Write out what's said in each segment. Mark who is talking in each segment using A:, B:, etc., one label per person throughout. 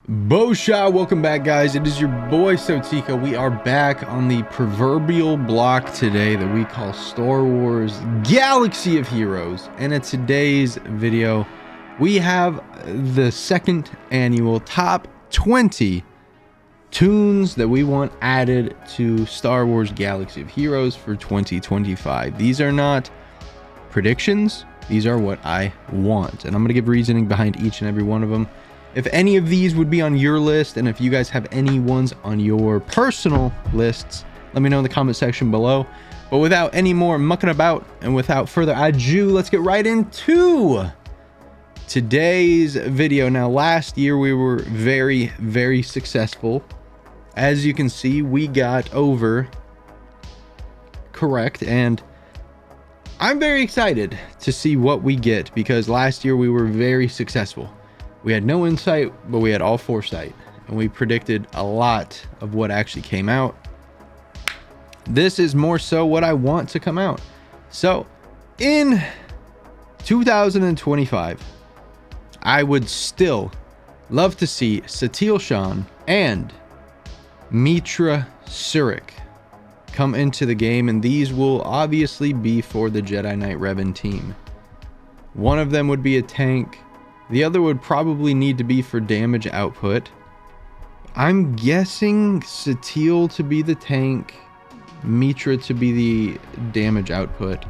A: Bosha, welcome back guys. It is your boy SoTeeko. We are back on the proverbial block today that we call Star Wars Galaxy of Heroes. And in today's video, we have the second annual top 20 tunes that we want added to Star Wars Galaxy of Heroes for 2025. These are not predictions. These are what I want. And I'm going to give reasoning behind each and every one of them. If any of these would be on your list, and if you guys have any ones on your personal lists, let me know in the comment section below. But without any more mucking about and without further ado, let's get right into today's video. Now, last year we were very successful. As you can see, we got over correct, and I'm very excited to see what we get because last year we were very successful. We had no insight, but we had all foresight, and we predicted a lot of what actually came out. This is more so what I want to come out. So in 2025, I would still love to see Satele Shan and Meetra Surik come into the game, and these will obviously be for the Jedi Knight Revan team. One of them would be a tank. The other would probably need to be for damage output. I'm guessing Satele to be the tank, Meetra to be the damage output.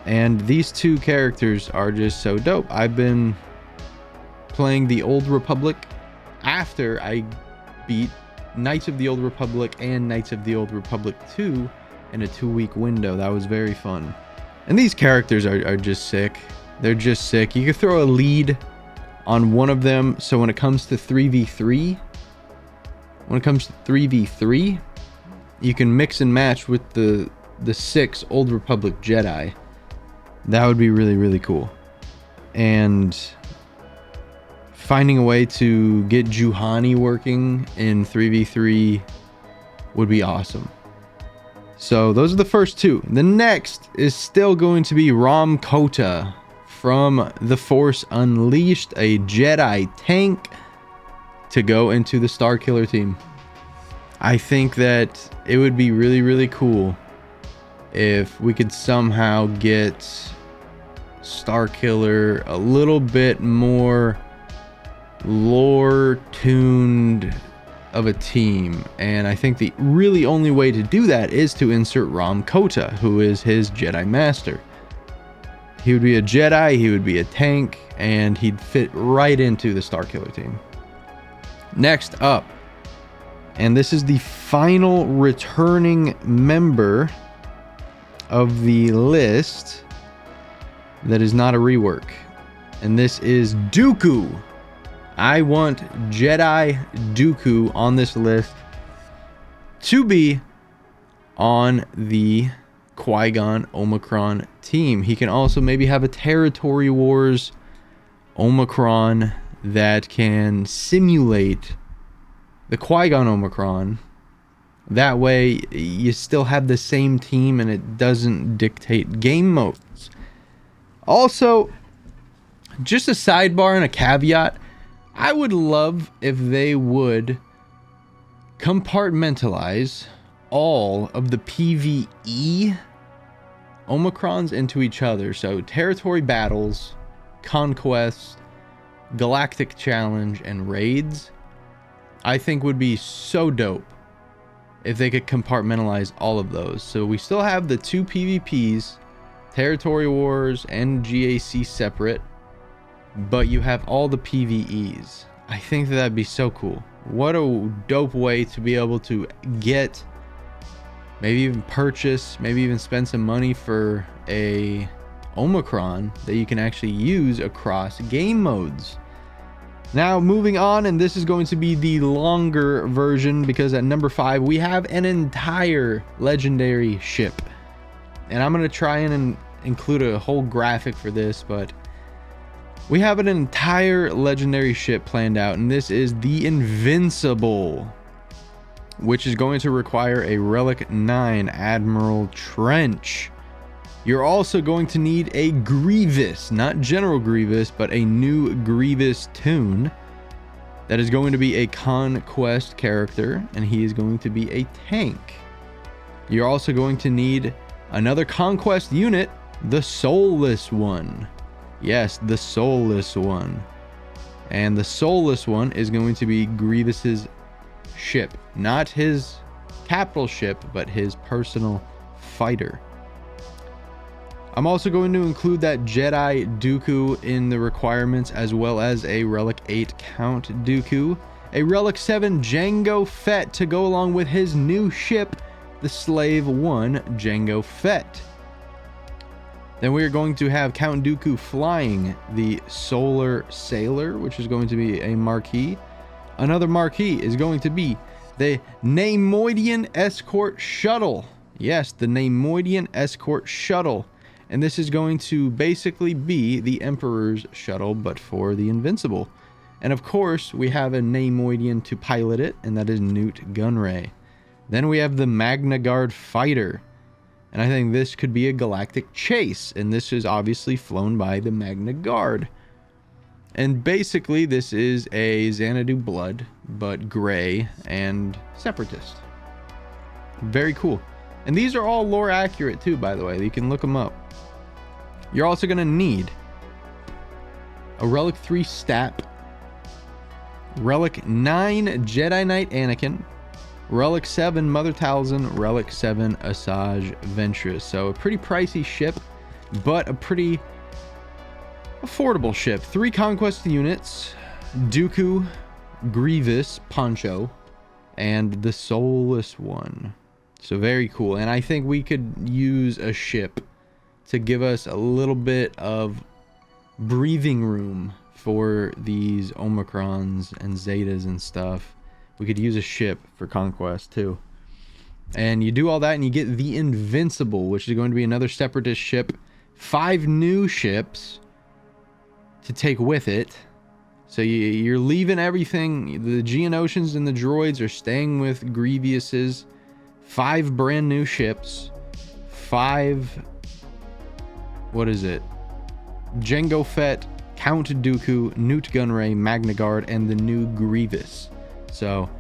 A: And these two characters are just so dope. I've been playing the Old Republic after I beat Knights of the Old Republic and Knights of the Old Republic 2 in a 2-week window. That was very fun. And these characters are just sick. They're just sick. You can throw a lead on one of them. So when it comes to 3v3, you can mix and match with the 6 Old Republic Jedi. That would be really cool. And finding a way to get Juhani working in 3v3 would be awesome. So those are the first two. The next is still going to be Rom Kota from The Force Unleashed, a Jedi tank to go into the Starkiller team. I think that it would be really cool if we could somehow get Starkiller a little bit more lore tuned of a team, and I think the really only way to do that is to insert Rom Kota, who is his Jedi Master. He would be a Jedi, he would be a tank, and he'd fit right into the Starkiller team. Next up, and this is the final returning member of the list that is not a rework, and this is Dooku. I want Jedi Dooku on this list to be on the Qui-Gon Omicron team. He can also maybe have a Territory Wars Omicron that can simulate the Qui-Gon Omicron. That way you still have the same team and it doesn't dictate game modes. Also, just a sidebar and a caveat, I would love if they would compartmentalize all of the PvE Omicrons into each other. So territory battles, conquests, galactic challenge, and raids, I think would be so dope if they could compartmentalize all of those. So we still have the 2 PvPs, Territory Wars and GAC separate, but you have all the PvEs. I think that'd be so cool. What a dope way to be able to get, maybe even purchase, maybe even spend some money for a Omicron that you can actually use across game modes. Now moving on, and this is going to be the longer version because at number 5 we have an entire legendary ship, and I'm going to try and include a whole graphic for this, but we have an entire legendary ship planned out, and this is the Invincible, which is going to require a Relic 9 Admiral Trench. You're also going to need a Grievous, not General Grievous, but a new Grievous tune. That is going to be a conquest character, and he is going to be a tank. You're also going to need another conquest unit, the soulless one. Yes, the soulless one. And the soulless one is going to be Grievous's ship. Not his capital ship, but his personal fighter. I'm also going to include that Jedi Dooku in the requirements, as well as a Relic 8 Count Dooku, a Relic 7 Jango Fett to go along with his new ship, the Slave 1 Jango Fett. Then we are going to have Count Dooku flying the Solar Sailor, which is going to be a marquee. Another marquee is going to be the Neimoidian Escort Shuttle. Yes, the Neimoidian Escort Shuttle. And this is going to basically be the Emperor's shuttle, but for the Invincible. And of course, we have a Neimoidian to pilot it, and that is Newt Gunray. Then we have the Magna Guard Fighter. And I think this could be a galactic chase, and this is obviously flown by the Magna Guard. And basically, this is a Xanadu Blood, but gray and separatist. Very cool. And these are all lore accurate too, by the way. You can look them up. You're also going to need a Relic 3 Stap, Relic 9 Jedi Knight Anakin, Relic 7 Mother Talzin, Relic 7 Asajj Ventress. So a pretty pricey ship, but a pretty affordable ship. 3 conquest units, Dooku, Grievous, Poncho, and the Soulless one. So very cool. And I think we could use a ship to give us a little bit of breathing room for these Omicrons and Zetas and stuff. We could use a ship for conquest too. And you do all that and you get the Invincible, which is going to be another separatist ship. 5 new ships to take with it. So you're leaving everything. The Geonosians and the droids are staying with Grievous's. 5 brand new ships. 5... what is it? Jango Fett, Count Dooku, Newt Gunray, Magna Guard, and the new Grievous. So,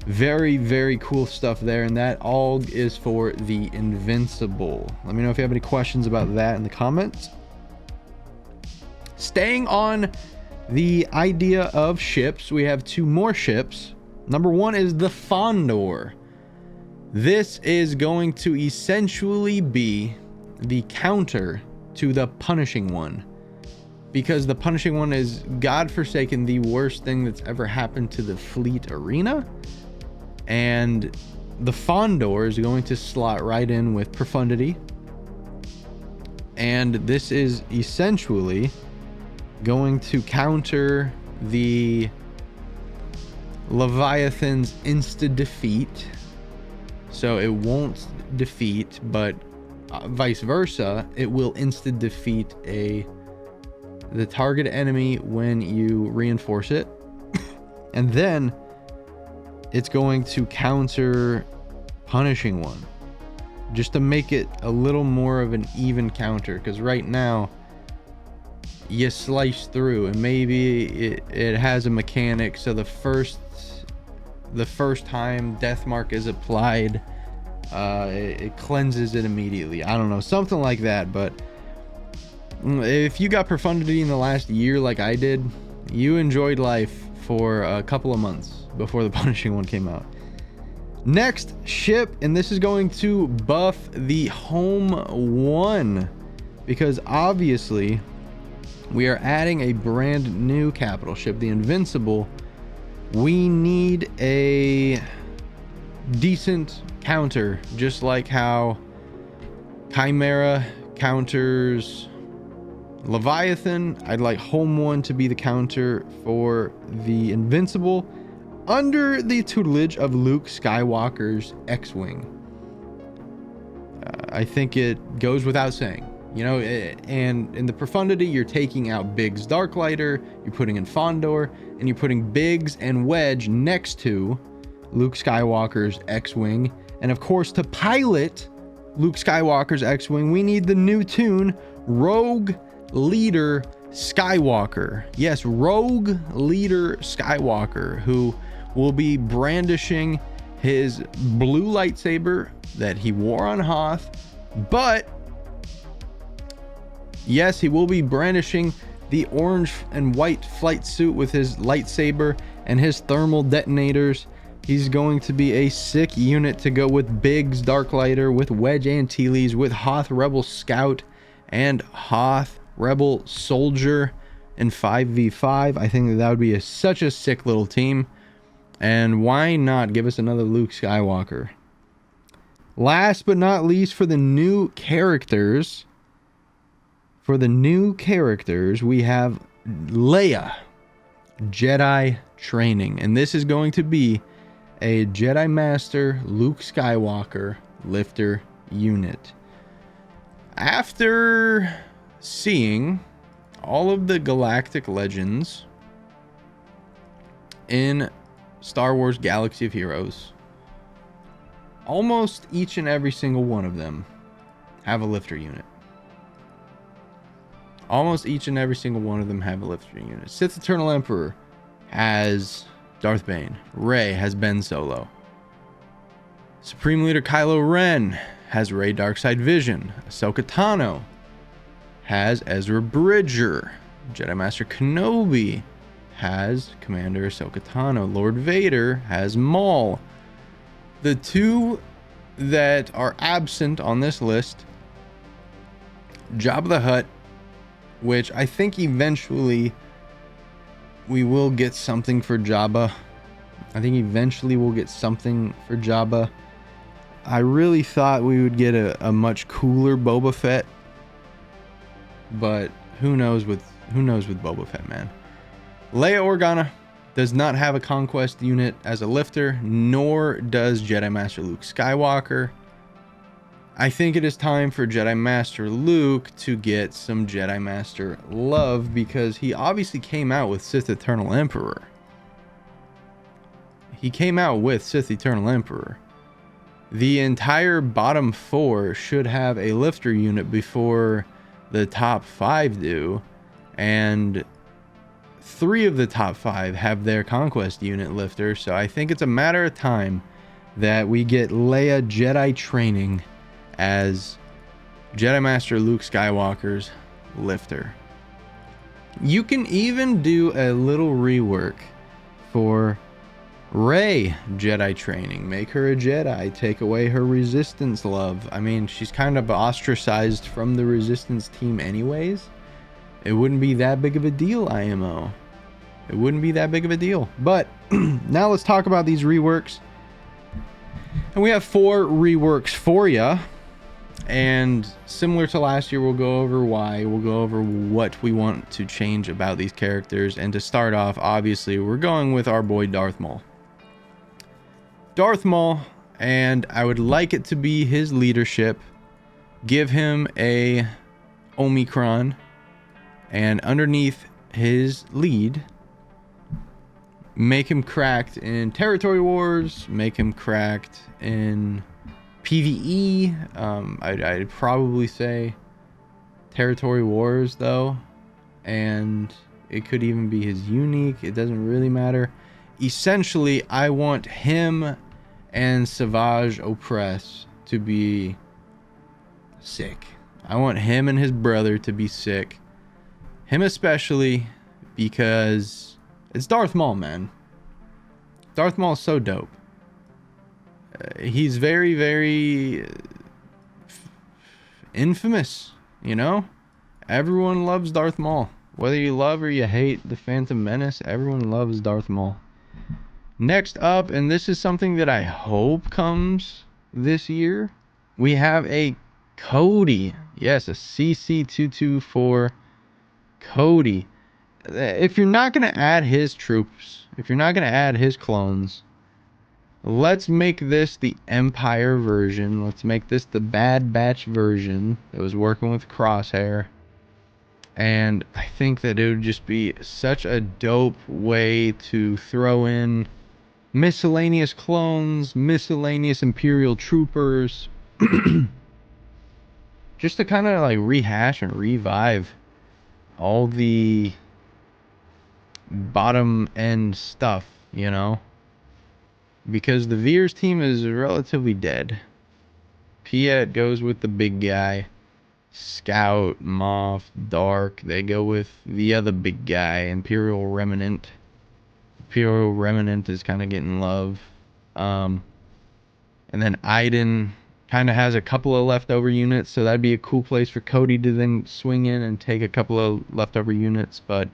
A: very, very cool stuff there. And that all is for the Invincible. Let me know if you have any questions about that in the comments. Staying on the idea of ships, we have 2 more ships. Number 1 is the Fondor. This is going to essentially be the counter to the Punishing One, because the Punishing One is godforsaken the worst thing that's ever happened to the fleet arena, and the Fondor is going to slot right in with Profundity, and this is essentially going to counter the Leviathan's insta defeat. So it won't defeat, but vice versa, it will instant defeat the target enemy when you reinforce it. And then it's going to counter Punishing One, just to make it a little more of an even counter, because right now you slice through and maybe it has a mechanic, so the first time death mark is applied, it cleanses it immediately. I don't know, something like that. But if you got Profundity in the last year like I did, you enjoyed life for a couple of months before the Punishing One came out. Next ship, and this is going to buff the Home One, because obviously we are adding a brand new capital ship, the Invincible. We need a decent counter, just like how Chimera counters Leviathan. I'd like Home One to be the counter for the Invincible, under the tutelage of Luke Skywalker's X-Wing. I think it goes without saying, you know. And in the Profundity, you're taking out Biggs Darklighter, you're putting in Fondor, and you're putting Biggs and Wedge next to Luke Skywalker's X-Wing. And of course, to pilot Luke Skywalker's X-Wing, we need the new tune, Rogue Leader Skywalker. Yes, Rogue Leader Skywalker, who will be brandishing his blue lightsaber that he wore on Hoth, but yes, he will be brandishing the orange and white flight suit with his lightsaber and his thermal detonators. He's going to be a sick unit to go with Biggs Darklighter, with Wedge Antilles, with Hoth Rebel Scout, and Hoth Rebel Soldier in 5v5. I think that would be such a sick little team. And why not give us another Luke Skywalker? Last but not least, for the new characters, we have Leia Jedi Training. And this is going to be a Jedi Master Luke Skywalker lifter unit. After seeing all of the galactic legends in Star Wars Galaxy of Heroes, almost each and every single one of them have a lifter unit. Almost each and every single one of them have a lifter unit. Sith Eternal Emperor has Darth Bane. Rey has Ben Solo. Supreme Leader Kylo Ren has Rey Darkside Vision. Ahsoka Tano has Ezra Bridger. Jedi Master Kenobi has Commander Ahsoka Tano. Lord Vader has Maul. The two that are absent on this list, Jabba the Hutt, which I think eventually we will get something for Jabba. I think eventually we'll get something for Jabba. I really thought we would get a much cooler Boba Fett, but who knows with Boba Fett, man. Leia Organa does not have a conquest unit as a lifter, nor does Jedi Master Luke Skywalker. I think it is time for Jedi Master Luke to get some Jedi Master love, because he obviously came out with Sith Eternal Emperor. The entire bottom four should have a lifter unit before the top five do, and 3 of the top 5 have their conquest unit lifter. So I think it's a matter of time that we get Leia Jedi Training as Jedi Master Luke Skywalker's lifter. You can even do a little rework for Rey Jedi Training. Make her a Jedi. Take away her Resistance love. I mean, she's kind of ostracized from the Resistance team anyways. It wouldn't be that big of a deal, IMO. It wouldn't be that big of a deal. But now let's talk about these reworks. And we have 4 reworks for you. And similar to last year, we'll go over why. We'll go over what we want to change about these characters. And to start off, obviously, we're going with our boy Darth Maul. Darth Maul, and I would like it to be his leadership. Give him a Omicron, and underneath his lead, make him cracked in territory wars, make him cracked in PvE. I'd probably say territory wars though, and it could even be his unique. It doesn't really matter. Essentially, I want him and Savage Opress to be sick. I want him and his brother to be sick. Him especially, because it's Darth Maul, man. Darth Maul is so dope. He's very, very infamous, you know? Everyone loves Darth Maul. Whether you love or you hate the Phantom Menace, everyone loves Darth Maul. Next up, and this is something that I hope comes this year, we have a Cody. Yes, a CC224 Cody. If you're not going to add his troops, if you're not going to add his clones, let's make this the Empire version. Let's make this the Bad Batch version that was working with Crosshair. And I think that it would just be such a dope way to throw in miscellaneous clones, miscellaneous Imperial troopers, just to kind of like rehash and revive all the bottom end stuff, you know, because the Veers team is relatively dead. Piet goes with the big guy. Scout, Moff, Dark, they go with the other big guy, Imperial Remnant. Imperial Remnant is kind of getting love. And then Iden kind of has a couple of leftover units, so that'd be a cool place for Cody to then swing in and take a couple of leftover units. But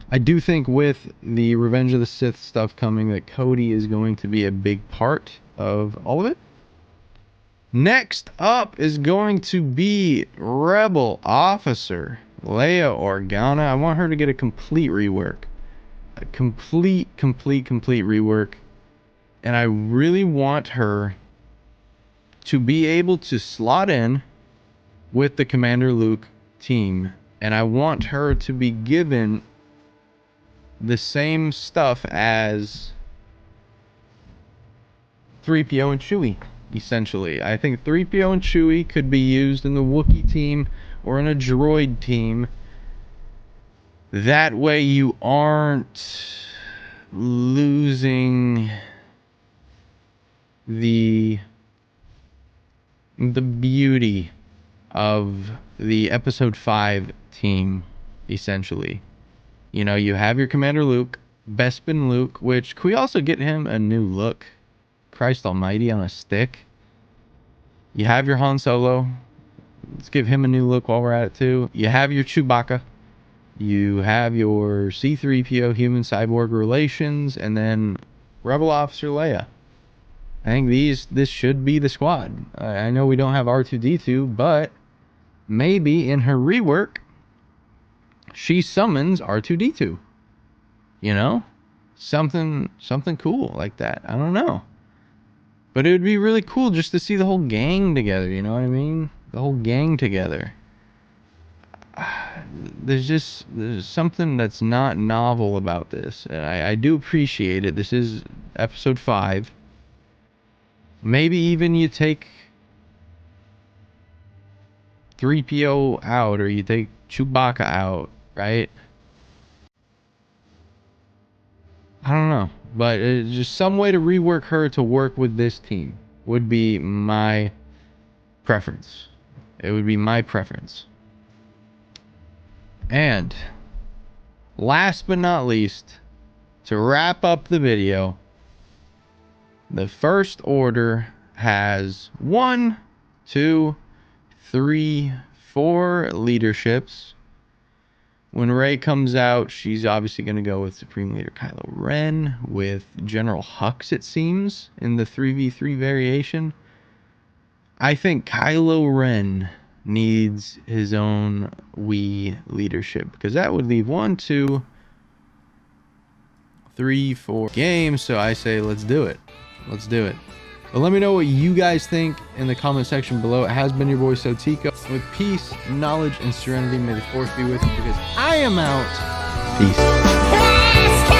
A: I do think with the Revenge of the Sith stuff coming, that Cody is going to be a big part of all of it. Next up is going to be Rebel Officer Leia Organa. I want her to get a complete rework. A complete rework. And I really want her to be able to slot in with the Commander Luke team. And I want her to be given the same stuff as 3PO and Chewie. Essentially, I think 3PO and Chewie could be used in the Wookiee team or in a droid team. That way you aren't losing the beauty of the Episode 5 team, essentially. You know, you have your Commander Luke, Bespin Luke, which, could we also get him a new look? Christ almighty, on a stick. You have your Han Solo. Let's give him a new look while we're at it too. You have your Chewbacca. You have your C-3PO human cyborg relations, and then Rebel Officer Leia. I think this should be the squad. I know we don't have R2-D2, but maybe in her rework she summons R2-D2. You know? Something cool like that. I don't know. But it would be really cool just to see the whole gang together, you know what I mean? The whole gang together. There's something that's not novel about this. And I do appreciate it. This is Episode 5. Maybe even you take 3PO out, or you take Chewbacca out, right? I don't know. But just some way to rework her to work with this team would be my preference. It would be my preference. And last but not least, to wrap up the video, the First Order has 1, 2, 3, 4 leaderships. When Rey comes out, she's obviously going to go with Supreme Leader Kylo Ren, with General Hux, it seems, in the 3v3 variation. I think Kylo Ren needs his own Wii leadership, because that would leave 1, 2, 3, 4 games. So I say, let's do it. Let's do it. But let me know what you guys think in the comment section below. It has been your boy SoTeeko. With peace, knowledge, and serenity, may the force be with you, because I am out. Peace.